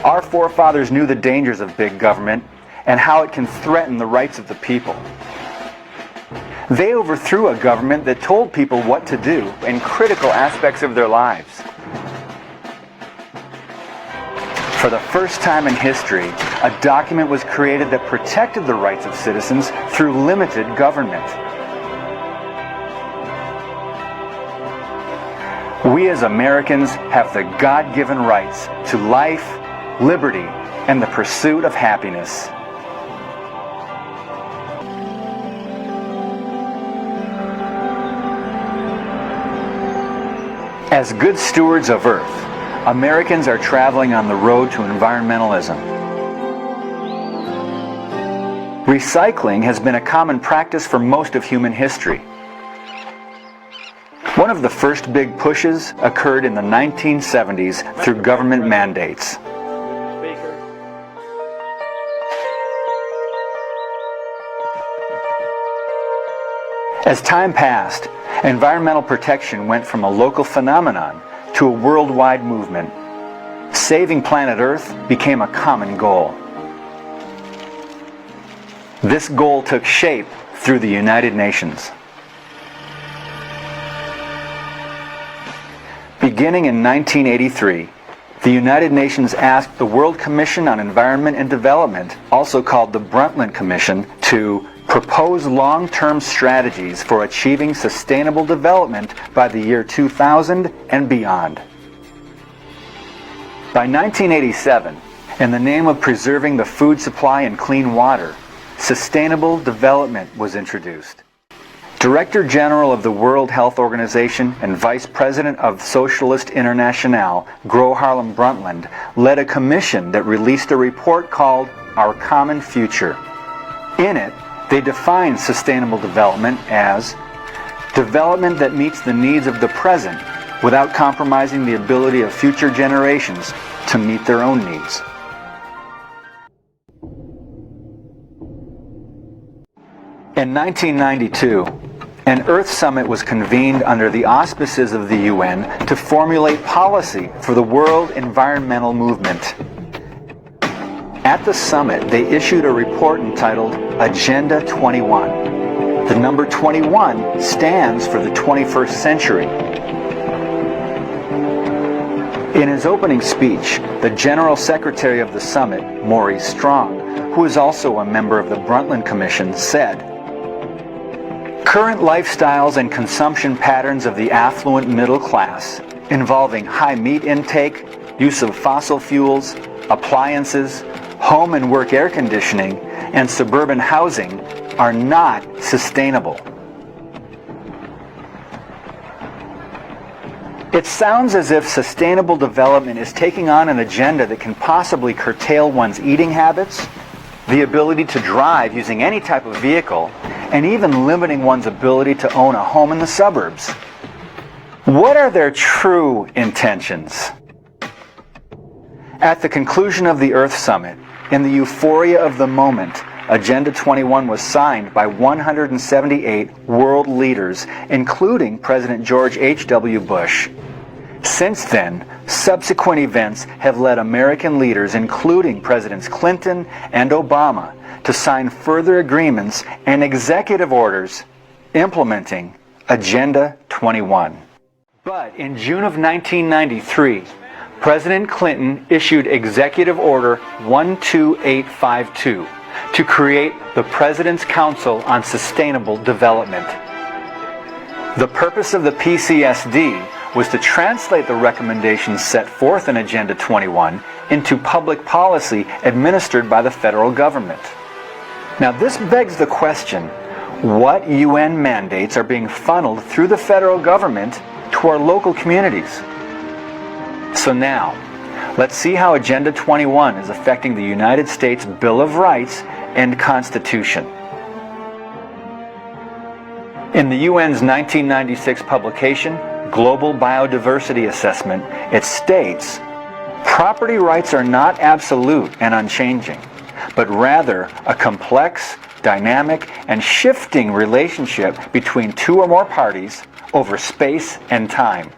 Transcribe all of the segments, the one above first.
Our forefathers knew the dangers of big government and how it can threaten the rights of the people. They overthrew a government that told people what to do in critical aspects of their lives. For the first time in history, a document was created that protected the rights of citizens through limited government. We as Americans have the God-given rights to life, liberty, and the pursuit of happiness. As good stewards of Earth, Americans are traveling on the road to environmentalism. Recycling has been a common practice for most of human history. One of the first big pushes occurred in the 1970s through government mandates. As time passed, environmental protection went from a local phenomenon to a worldwide movement. Saving planet Earth became a common goal. This goal took shape through the United Nations. Beginning in 1983, the United Nations asked the World Commission on Environment and Development, also called the Brundtland Commission, to propose long-term strategies for achieving sustainable development by the year 2000 and beyond. By 1987, in the name of preserving the food supply and clean water, sustainable development was introduced. Director General of the World Health Organization and Vice President of Socialist Internationale, Gro Harlem Brundtland, led a commission that released a report called Our Common Future. In it, they defined sustainable development as development that meets the needs of the present without compromising the ability of future generations to meet their own needs. In 1992, an Earth Summit was convened under the auspices of the UN to formulate policy for the world environmental movement. At the summit, they issued a report entitled Agenda 21. The number 21 stands for the 21st century. In his opening speech, the General Secretary of the summit, Maurice Strong, who is also a member of the Brundtland Commission, said, "Current lifestyles and consumption patterns of the affluent middle class, involving high meat intake, use of fossil fuels, appliances, home and work air conditioning, and suburban housing, are not sustainable." It sounds as if sustainable development is taking on an agenda that can possibly curtail one's eating habits, the ability to drive using any type of vehicle, and even limiting one's ability to own a home in the suburbs. What are their true intentions? At the conclusion of the Earth Summit, in the euphoria of the moment, Agenda 21 was signed by 178 world leaders, including President George H.W. Bush. Since then, subsequent events have led American leaders, including Presidents Clinton and Obama, to sign further agreements and executive orders implementing Agenda 21. But in June of 1993, President Clinton issued Executive Order 12852 to create the President's Council on Sustainable Development. The purpose of the PCSD was to translate the recommendations set forth in Agenda 21 into public policy administered by the federal government. Now this begs the question, what UN mandates are being funneled through the federal government to our local communities? So now, let's see how Agenda 21 is affecting the United States Bill of Rights and Constitution. In the UN's 1996 publication, Global Biodiversity Assessment, it states, "Property rights are not absolute and unchanging, but rather a complex, dynamic, and shifting relationship between two or more parties over space and time."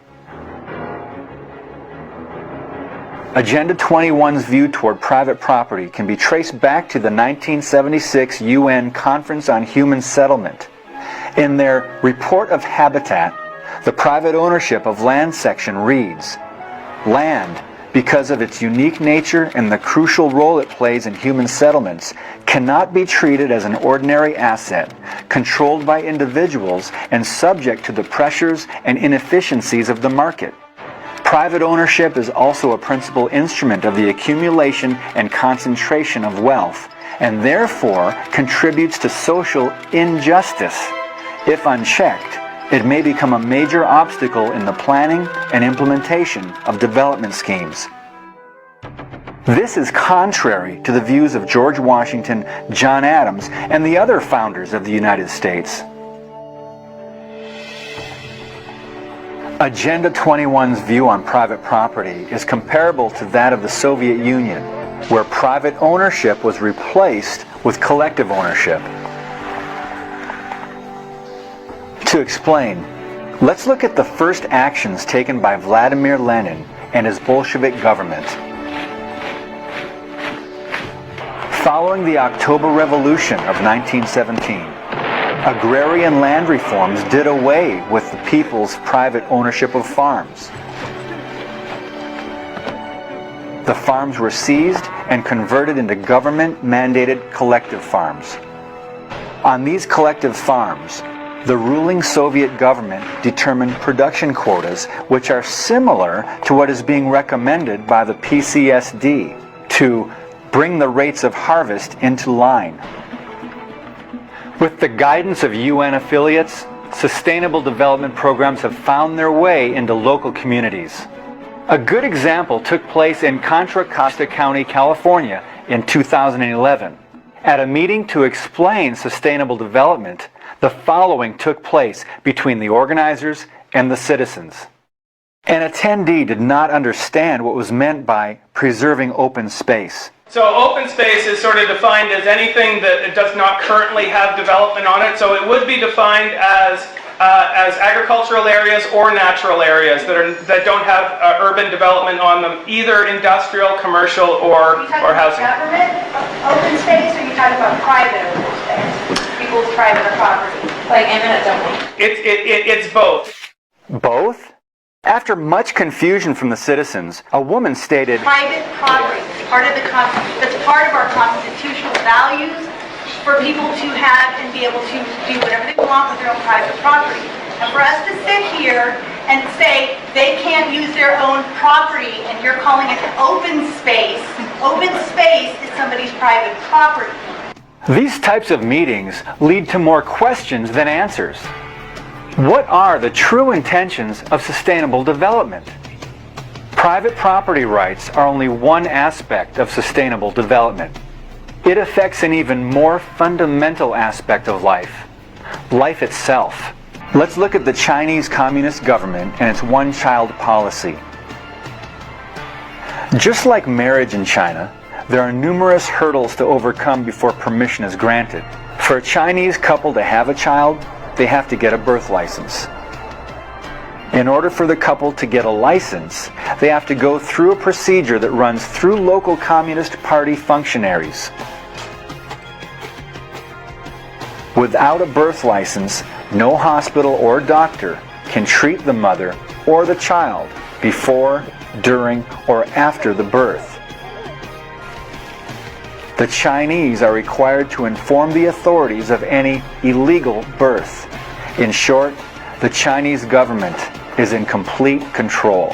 Agenda 21's view toward private property can be traced back to the 1976 UN Conference on Human Settlement. In their Report of Habitat, the private ownership of land section reads, "Land, because of its unique nature and the crucial role it plays in human settlements, cannot be treated as an ordinary asset, controlled by individuals and subject to the pressures and inefficiencies of the market. Private ownership is also a principal instrument of the accumulation and concentration of wealth, and therefore contributes to social injustice. If unchecked, it may become a major obstacle in the planning and implementation of development schemes." This is contrary to the views of George Washington, John Adams, and the other founders of the United States. Agenda 21's view on private property is comparable to that of the Soviet Union, where private ownership was replaced with collective ownership. To explain, let's look at the first actions taken by Vladimir Lenin and his Bolshevik government. Following the October Revolution of 1917, agrarian land reforms did away with the people's private ownership of farms. The farms were seized and converted into government-mandated collective farms. On these collective farms, the ruling Soviet government determined production quotas which are similar to what is being recommended by the PCSD to bring the rates of harvest into line. With the guidance of UN affiliates, sustainable development programs have found their way into local communities. A good example took place in Contra Costa County, California in 2011. At a meeting to explain sustainable development, the following took place between the organizers and the citizens. An attendee did not understand what was meant by preserving open space. So open space is sort of defined as anything that does not currently have development on it. So it would be defined as agricultural areas or natural areas that don't have urban development on them, either industrial, commercial, or housing. Government open space, or are you talking about private open space? People's private property, like eminent domain? It's both. Both? After much confusion from the citizens, a woman stated, Private property is part of that's part of our constitutional values for people to have and be able to do whatever they want with their own private property. And for us to sit here and say they can't use their own property and you're calling it open space is somebody's private property. These types of meetings lead to more questions than answers. What are the true intentions of sustainable development? Private property rights are only one aspect of sustainable development. It affects an even more fundamental aspect of life itself. Let's look at the Chinese Communist government and its one-child policy. Just like marriage in China, there are numerous hurdles to overcome before permission is granted. For a Chinese couple to have a child, they have to get a birth license. In order for the couple to get a license, they have to go through a procedure that runs through local Communist Party functionaries. Without a birth license, no hospital or doctor can treat the mother or the child before, during, or after the birth. The Chinese are required to inform the authorities of any illegal birth. In short, the Chinese government is in complete control.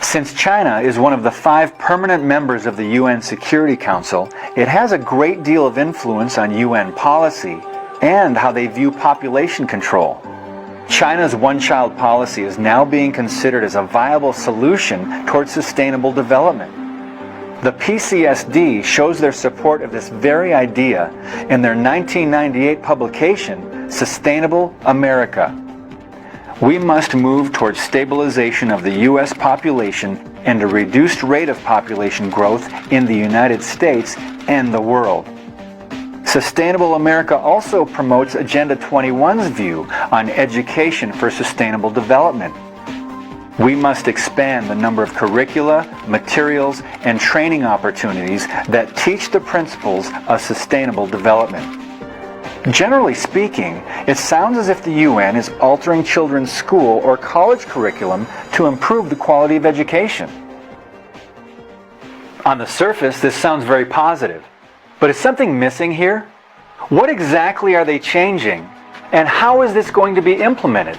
Since China is one of the 5 permanent members of the UN Security Council, it has a great deal of influence on UN policy and how they view population control. China's one-child policy is now being considered as a viable solution towards sustainable development. The PCSD shows their support of this very idea in their 1998 publication, Sustainable America. We must move towards stabilization of the U.S. population and a reduced rate of population growth in the United States and the world. Sustainable America also promotes Agenda 21's view on education for sustainable development. We must expand the number of curricula, materials, and training opportunities that teach the principles of sustainable development. Generally speaking, it sounds as if the UN is altering children's school or college curriculum to improve the quality of education. On the surface, this sounds very positive. But is something missing here? What exactly are they changing? And how is this going to be implemented?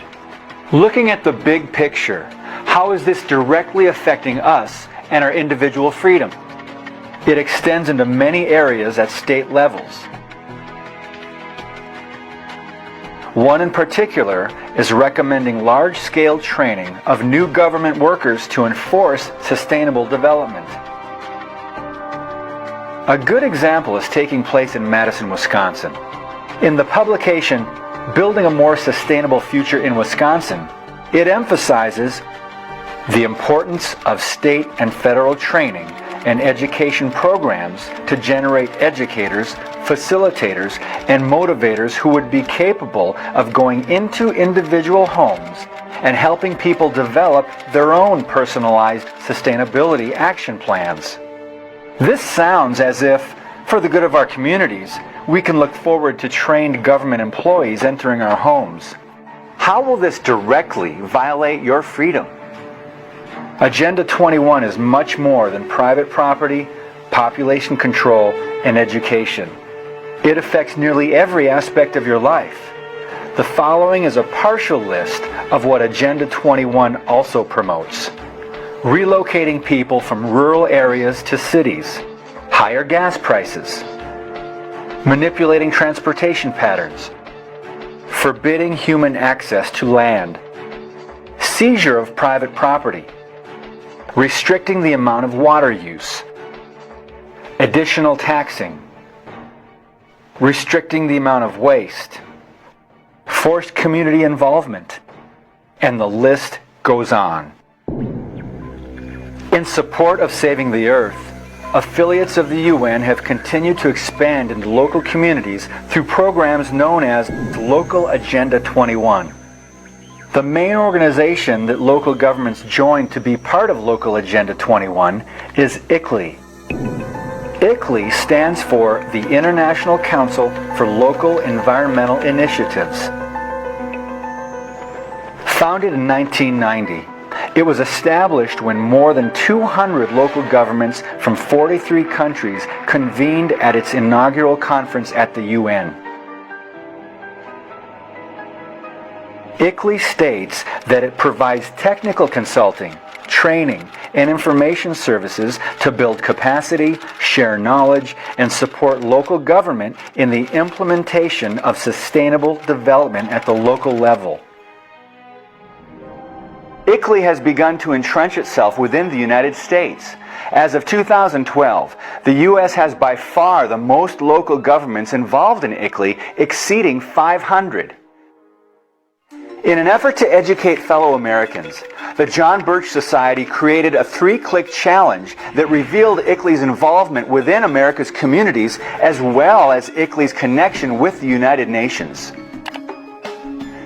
Looking at the big picture, how is this directly affecting us and our individual freedom? It extends into many areas at state levels. One in particular is recommending large-scale training of new government workers to enforce sustainable development. A good example is taking place in Madison, Wisconsin. In the publication, Building a More Sustainable Future in Wisconsin, it emphasizes the importance of state and federal training and education programs to generate educators, facilitators, and motivators who would be capable of going into individual homes and helping people develop their own personalized sustainability action plans. This sounds as if, for the good of our communities, we can look forward to trained government employees entering our homes. How will this directly violate your freedom? Agenda 21 is much more than private property, population control, and education. It affects nearly every aspect of your life. The following is a partial list of what Agenda 21 also promotes. Relocating people from rural areas to cities, higher gas prices, manipulating transportation patterns, forbidding human access to land, seizure of private property, restricting the amount of water use, additional taxing, restricting the amount of waste, forced community involvement, and the list goes on. In support of saving the earth, affiliates of the UN have continued to expand into local communities through programs known as Local Agenda 21. The main organization that local governments join to be part of Local Agenda 21 is ICLEI. ICLEI stands for the International Council for Local Environmental Initiatives. Founded in 1990, it was established when more than 200 local governments from 43 countries convened at its inaugural conference at the UN. ICLEI states that it provides technical consulting, training, and information services to build capacity, share knowledge, and support local government in the implementation of sustainable development at the local level. ICLEI has begun to entrench itself within the United States. As of 2012, the U.S. has by far the most local governments involved in ICLEI, exceeding 500. In an effort to educate fellow Americans, the John Birch Society created a 3-click challenge that revealed ICLEI's involvement within America's communities as well as ICLEI's connection with the United Nations.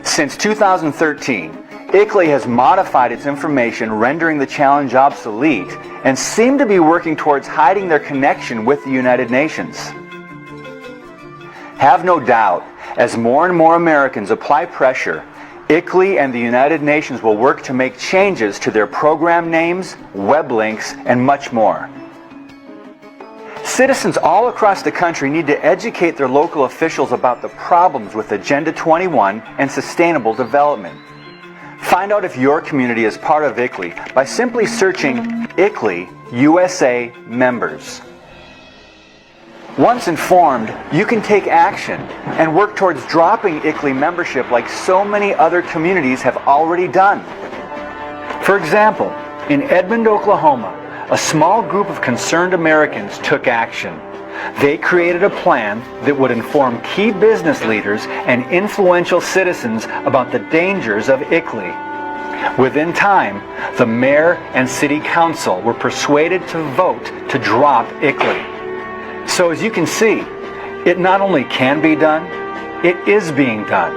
Since 2013, ICLEI has modified its information, rendering the challenge obsolete, and seem to be working towards hiding their connection with the United Nations. Have no doubt, as more and more Americans apply pressure, ICLEI and the United Nations will work to make changes to their program names, web links, and much more. Citizens all across the country need to educate their local officials about the problems with Agenda 21 and sustainable development. Find out if your community is part of ICLEI by simply searching ICLEI USA members. Once informed, you can take action and work towards dropping ICLEI membership like so many other communities have already done. For example, in Edmond, Oklahoma, a small group of concerned Americans took action. They created a plan that would inform key business leaders and influential citizens about the dangers of ICLEI. Within time, the mayor and city council were persuaded to vote to drop ICLEI. So as you can see, It not only can be done, it is being done.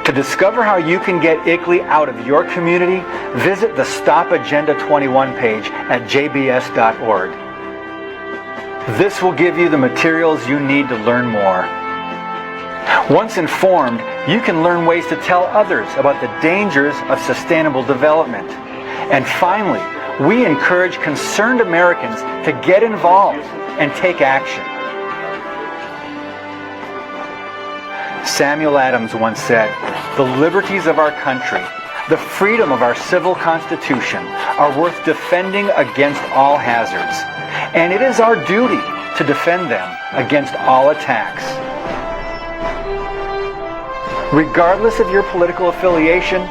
To discover how you can get ICLEI out of your community, visit the Stop Agenda 21 page at jbs.org. This will give you the materials you need to learn more. Once informed, you can learn ways to tell others about the dangers of sustainable development. And finally, we encourage concerned Americans to get involved and take action. Samuel Adams once said, "The liberties of our country, the freedom of our civil constitution are worth defending against all hazards, and it is our duty to defend them against all attacks." Regardless of your political affiliation,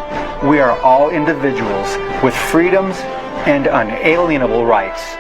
we are all individuals with freedoms and unalienable rights.